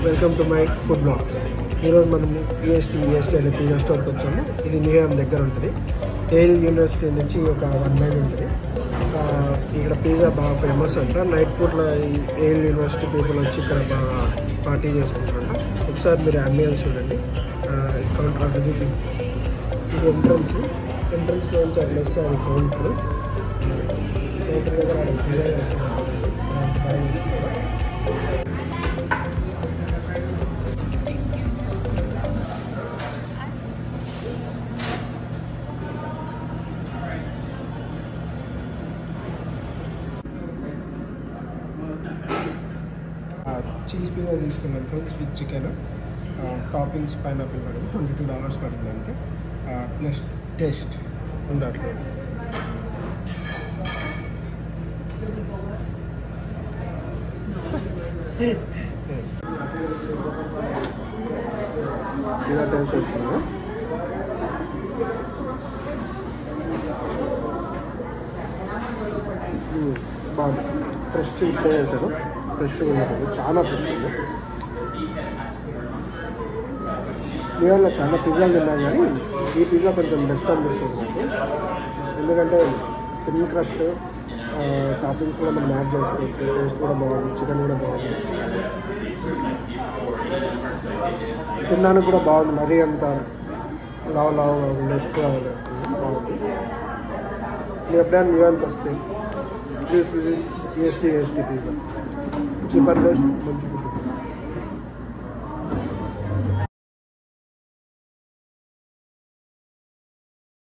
Welcome to my food blogs. ఈరోజు మనము EST అనే పిజ్జా స్టోర్కి వచ్చాము. ఇది న్యూయార్క్ దగ్గర ఉంటుంది. ఏల్ యూనివర్సిటీ నుంచి ఒక 1 మైల్ ఉంటుంది. ఇక్కడ పిజ్జా బాగా ఫేమస్ అంట. నైట్ పూట్లో ఏల్ యూనివర్సిటీ పీపుల్ వచ్చి ఇక్కడ బాగా పార్టీ చేసుకుంటారంట. ఒకసారి మీరు అంబియన్స్ చూడండి. కౌంటర్ అంటే చూపి, ఇది ఎంట్రన్స్లో నుంచి అట్లా వస్తే అది కౌంటర్ దగ్గర పిజ్జా చేస్తున్నారు. చీజ్ పిజ్జా తీసుకున్నాం friends, with chicken, toppings pineapple పడింది. $22 పడింది అంతే. ప్లస్ టేస్ట్ ఉండట్లేదు. ఇలా టేస్ట్ వస్తుంది. బాగుంది. ఫ్రెష్ ఇప్పుడే చేశారు. ఫ్రెష్గా ఉంటుంది, చాలా ఫ్రెష్ ఉంది. న్యూయార్క్లో చాలా పిజ్జాలు తిన్నాను కానీ ఈ పిజ్జా కొంచెం బెస్ట్ అనిపిస్తుంది నాకు. ఎందుకంటే థిన్ క్రస్ట్, టాపింగ్స్ కూడా మనం యాడ్ చేసుకోవచ్చు. టేస్ట్ కూడా బాగుంది, చికెన్ కూడా బాగుంది, తినడానికి కూడా బాగుంది. మరీ అంత లావుగా ఉండే ఎక్కువ బాగుంది. మీరు ఎప్పుడైనా న్యూయార్క్ వస్తే please visit EST pizza. Cheaper best, మంచి